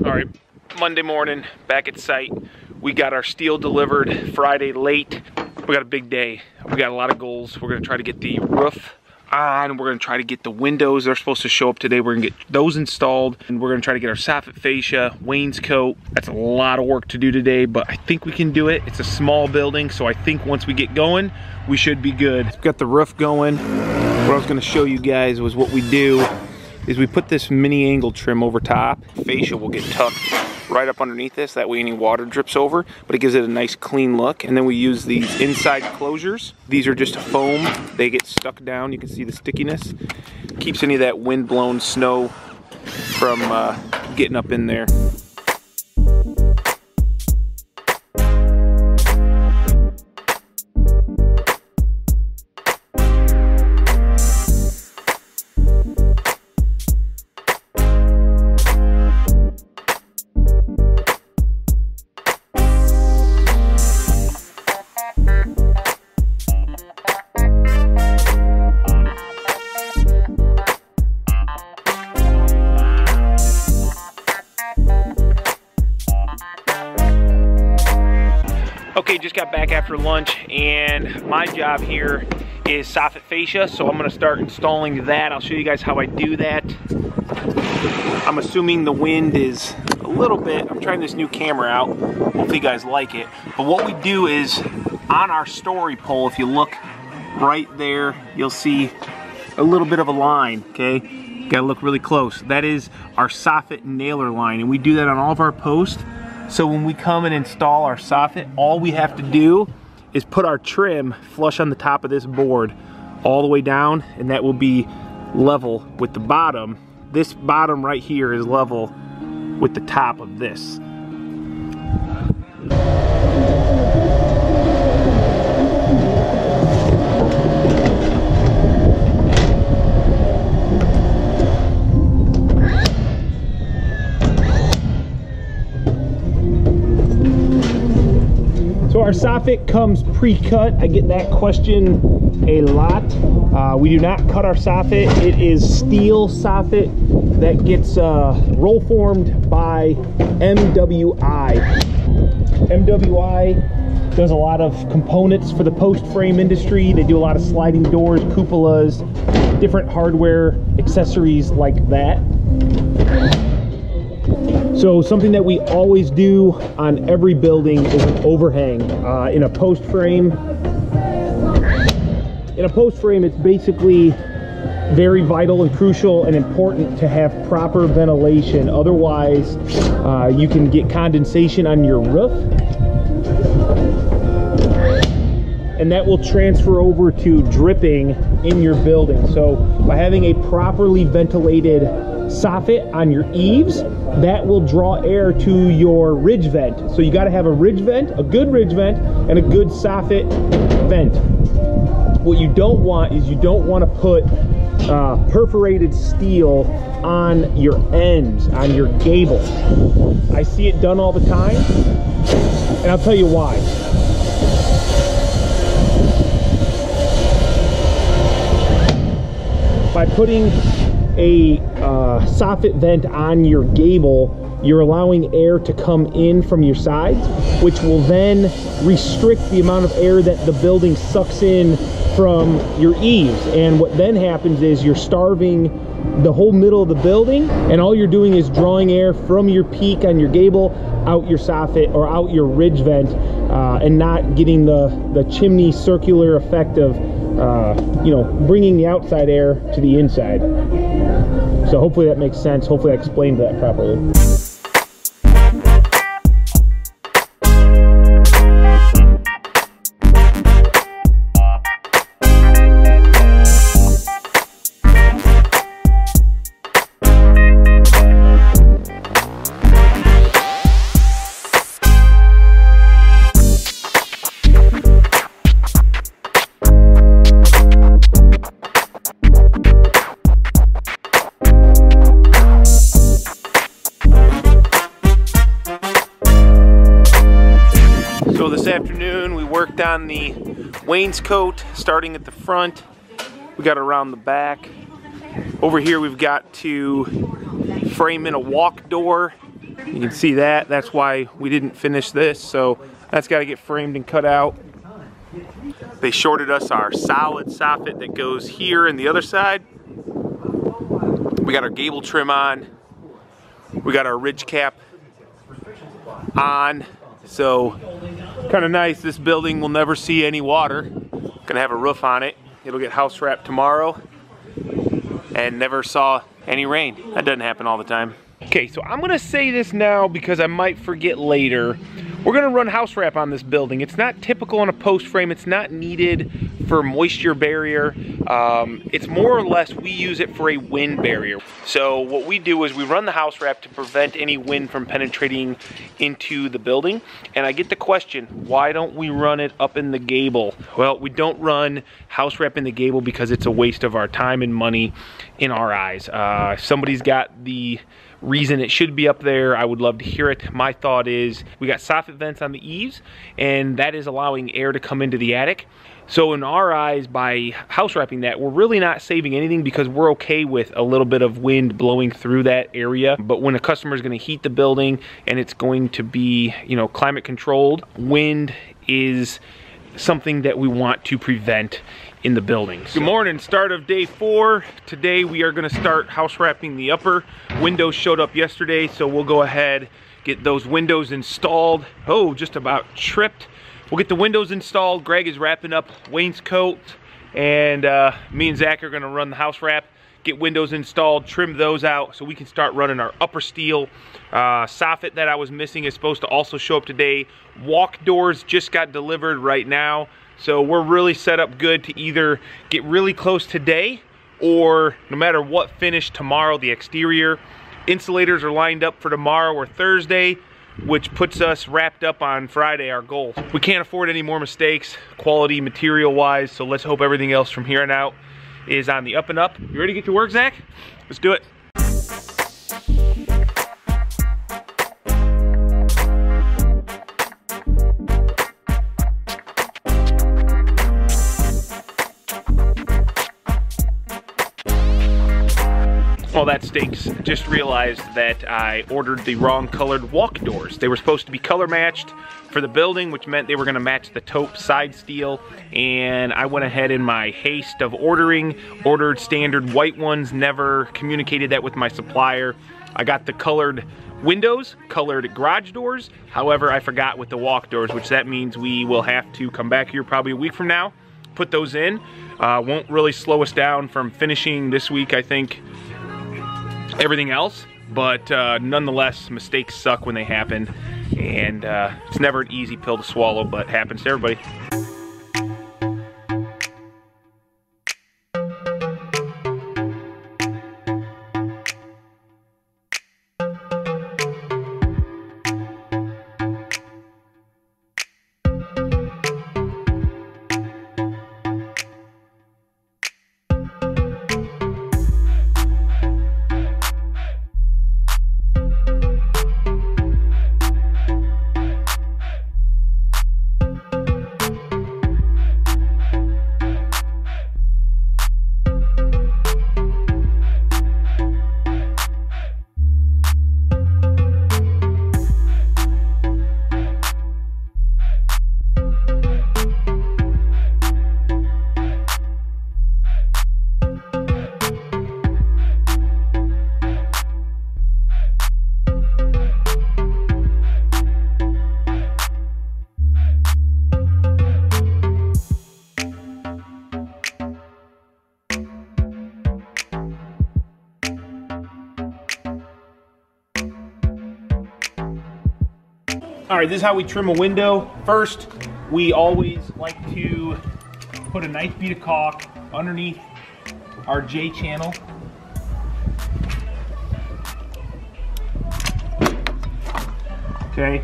All right, Monday morning, back at site. We got our steel delivered Friday late. We got a big day. We got a lot of goals. We're gonna try to get the roof on. We're gonna try to get the windows. They're supposed to show up today. We're gonna get those installed. And we're gonna try to get our soffit fascia, wainscot. That's a lot of work to do today, but I think we can do it. It's a small building, so I think once we get going, we should be good. We've got the roof going. What I was gonna show you guys was what we do is we put this mini angle trim over top. Fascia will get tucked right up underneath this, that way any water drips over, but it gives it a nice clean look. And then we use these inside closures. These are just foam. They get stuck down. You can see the stickiness. Keeps any of that wind-blown snow from getting up in there. Okay, just got back after lunch, and my job here is soffit fascia, so I'm gonna start installing that. I'll show you guys how I do that. I'm assuming the wind is a little bit, I'm trying this new camera out, hopefully you guys like it. But what we do is, on our story pole, if you look right there, you'll see a little bit of a line, okay? You gotta look really close. That is our soffit nailer line, and we do that on all of our posts. So when we come and install our soffit, all we have to do is put our trim flush on the top of this board all the way down, and that will be level with the bottom. This bottom right here is level with the top of this. So our soffit comes pre-cut. I get that question a lot. We do not cut our soffit. It is steel soffit that gets roll formed by MWI. MWI does a lot of components for the post frame industry. They do a lot of sliding doors, cupolas, different hardware, accessories like that. So something that we always do on every building is an overhang. In a post frame, it's basically very vital and crucial and important to have proper ventilation. Otherwise, you can get condensation on your roof, and that will transfer over to dripping in your building. So by having a properly ventilated soffit on your eaves, that will draw air to your ridge vent. So you got to have a ridge vent, a good ridge vent, and a good soffit vent. What you don't want is you don't want to put perforated steel on your ends, on your gable. I see it done all the time, and I'll tell you why. By putting a soffit vent on your gable, you're allowing air to come in from your sides, which will then restrict the amount of air that the building sucks in from your eaves. And what then happens is you're starving the whole middle of the building, and all you're doing is drawing air from your peak on your gable out your soffit or out your ridge vent, and not getting the chimney circular effect of you know, bringing the outside air to the inside. So hopefully that makes sense. Hopefully I explained that properly. Afternoon we worked on the wainscot starting at the front. We got around the back. Over here we've got to frame in a walk door You can see that. That's why we didn't finish this. So that's got to get framed and cut out. They shorted us our solid soffit that goes here and the other side. We got our gable trim on. We got our ridge cap on. So kind of nice. This building will never see any water. Gonna have a roof on it. It'll get house wrapped tomorrow. And never saw any rain. That doesn't happen all the time. Okay, so I'm gonna say this now because I might forget later. We're gonna run house wrap on this building. It's not typical on a post frame. It's not needed for moisture barrier. It's more or less, we use it for a wind barrier. So what we do is we run the house wrap to prevent any wind from penetrating into the building. And I get the question, why don't we run it up in the gable? Well, we don't run house wrap in the gable because it's a waste of our time and money in our eyes. If somebody's got the reason it should be up there, I would love to hear it. My thought is we got soffit vents on the eaves, and that is allowing air to come into the attic. So in our eyes, by house wrapping that, we're really not saving anything because we're okay with a little bit of wind blowing through that area. But when a customer is going to heat the building and it's going to be, you know, climate controlled, wind is something that we want to prevent in the building. Good morning, start of day 4. Today we are going to start house wrapping the upper. Windows showed up yesterday, so we'll go ahead, get those windows installed. Oh, just about tripped. We'll get the windows installed. Greg is wrapping up wainscot, and me and Zach are going to run the house wrap, get windows installed, trim those out so we can start running our upper steel. Soffit that I was missing is supposed to also show up today. Walk doors just got delivered right now. So we're really set up good to either get really close today or no matter what, finish tomorrow the exterior. Insulators are lined up for tomorrow or Thursday, which puts us wrapped up on Friday, our goal. We can't afford any more mistakes, quality, material-wise, so let's hope everything else from here on out is on the up and up. You ready to get to work, Zach? Let's do it. Well, that stinks. Just realized that I ordered the wrong colored walk doors. They were supposed to be color matched for the building, which meant they were gonna match the taupe side steel. And I went ahead in my haste of ordered standard white ones, never communicated that with my supplier. I got the colored windows, colored garage doors. However, I forgot with the walk doors, which that means we will have to come back here probably a week from now, put those in. Won't really slow us down from finishing this week, I think, everything else, but nonetheless, mistakes suck when they happen, and it's never an easy pill to swallow, but happens to everybody. All right, this is how we trim a window. First, we always like to put a nice bead of caulk underneath our J channel. Okay,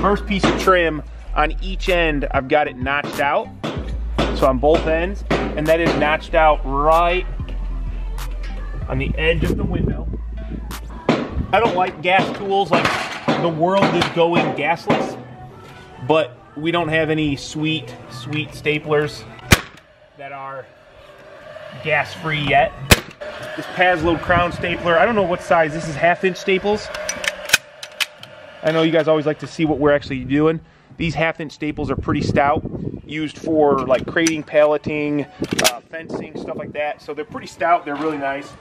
first piece of trim on each end, I've got it notched out. So on both ends, and that is notched out right on the edge of the window. I don't like gas tools, like the world is going gasless, but we don't have any sweet staplers that are gas-free yet. This Pazlo crown stapler, I don't know what size, this is 1/2 inch staples. I know you guys always like to see what we're actually doing. These 1/2-inch staples are pretty stout, used for like crating, palleting, fencing, stuff like that. So they're pretty stout, they're really nice.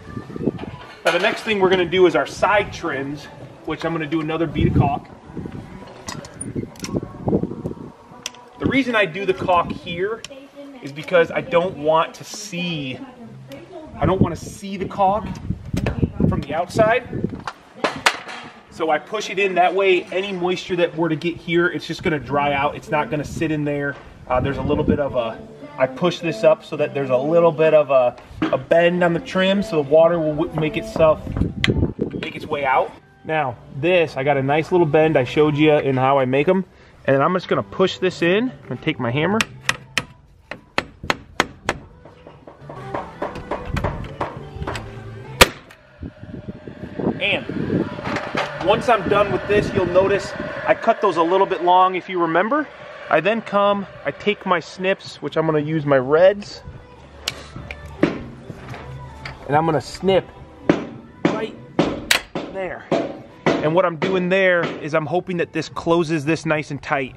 Now the next thing we're gonna do is our side trims, which I'm gonna do another bead of caulk. The reason I do the caulk here is because I don't want to see the caulk from the outside. So I push it in, that way any moisture that were to get here, it's just gonna dry out. It's not gonna sit in there. There's a little bit of I push this up so that there's a little bit of a bend on the trim, so the water will make its way out. Now this, I got a nice little bend I showed you in how I make them. And I'm just gonna push this in. I'm gonna take my hammer. And once I'm done with this, you'll notice I cut those a little bit long, if you remember. I then I take my snips, which I'm gonna use my reds, and I'm gonna snip right there. And what I'm doing there is I'm hoping that this closes this nice and tight.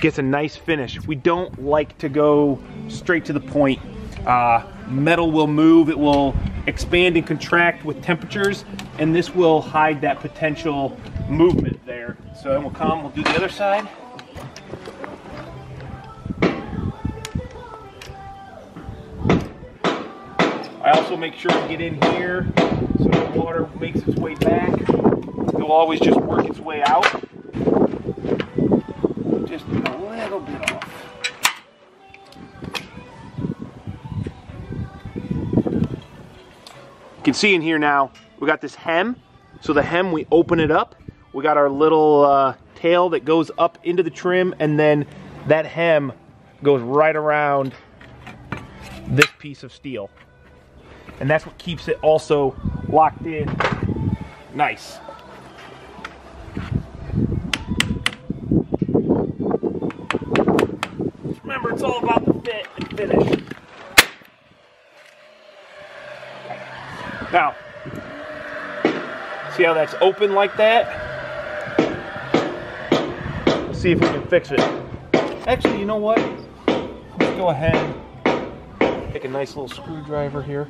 Gets a nice finish. We don't like to go straight to the point. Metal will move, it will expand and contract with temperatures, and this will hide that potential movement there. So then we'll do the other side. I also make sure to get in here so the water makes its way back. It will always just work its way out. Just a little bit off. You can see in here now, we got this hem. So the hem, we open it up. We got our little tail that goes up into the trim, and then that hem goes right around this piece of steel. And that's what keeps it also locked in nice. Remember, it's all about the fit and finish. Now, see how that's open like that? Let's see if we can fix it. Actually, you know what? Let's go ahead and take a nice little screwdriver here.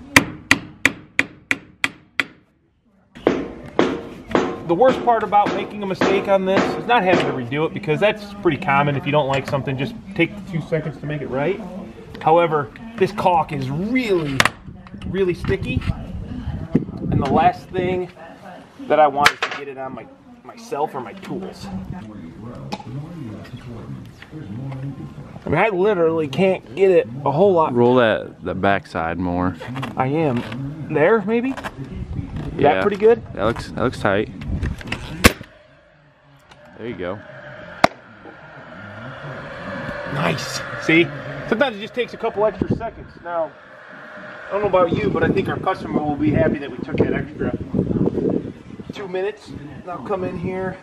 The worst part about making a mistake on this is not having to redo it, because that's pretty common. If you don't like something, just take a few seconds to make it right. However, this caulk is really, really sticky. And the last thing that I want is to get it on myself or my tools. I mean, I literally can't get it a whole lot. Roll the backside more. I am. There, maybe? Yeah, that pretty good? That looks tight. There you go. Nice. See? Sometimes it just takes a couple extra seconds. Now, I don't know about you, but I think our customer will be happy that we took that extra 2 minutes. Now come in here.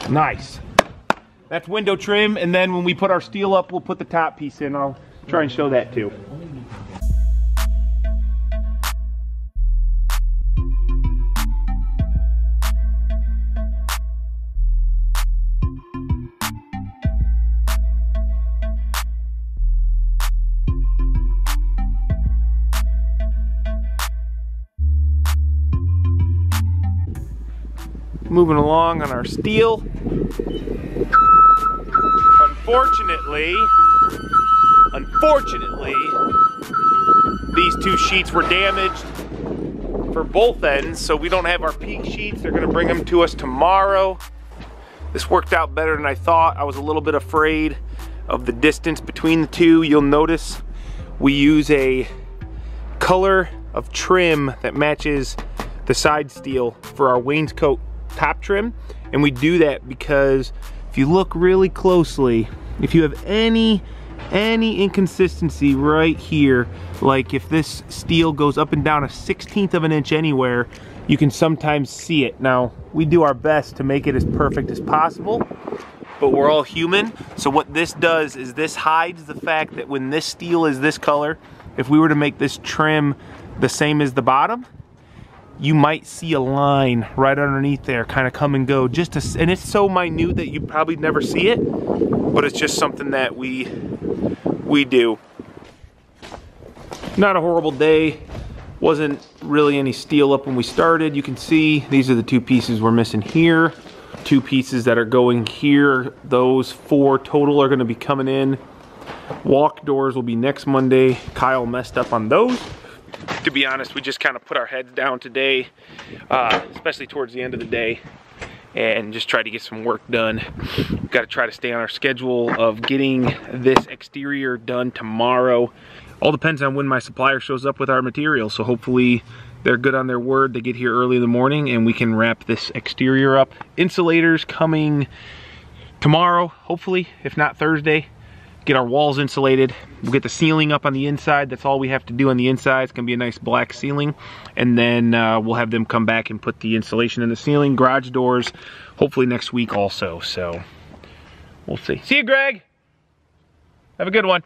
Nice. That's window trim, and then when we put our steel up, we'll put the top piece in. I'll try and show that too. Moving along on our steel. Unfortunately, these two sheets were damaged for both ends, so we don't have our peak sheets. They're gonna bring them to us tomorrow. This worked out better than I thought. I was a little bit afraid of the distance between the two. You'll notice we use a color of trim that matches the side steel for our wainscot top trim, and we do that because if you look really closely, if you have any inconsistency right here, like if this steel goes up and down a 1/16 of an inch anywhere, you can sometimes see it. Now, we do our best to make it as perfect as possible, but we're all human. So what this does is this hides the fact that when this steel is this color, if we were to make this trim the same as the bottom, you might see a line right underneath there kind of come and go, just to, and it's so minute that you probably never see it, but it's just something that we do. Not a horrible day. Wasn't really any steel up when we started. You can see these are the 2 pieces we're missing here. 2 pieces that are going here. Those 4 total are going to be coming in. Walk doors will be next Monday. Kyle messed up on those. To be honest, we just kind of put our heads down today, especially towards the end of the day, and just try to get some work done. We've got to try to stay on our schedule of getting this exterior done tomorrow. All depends on when my supplier shows up with our material, so hopefully they're good on their word. They get here early in the morning and we can wrap this exterior up. Insulators coming tomorrow, hopefully, if not Thursday. Get our walls insulated. We'll get the ceiling up on the inside. That's all we have to do on the inside. It's gonna be a nice black ceiling. And then we'll have them come back and put the insulation in the ceiling. Garage doors, hopefully next week also. So we'll see. See you, Greg. Have a good one.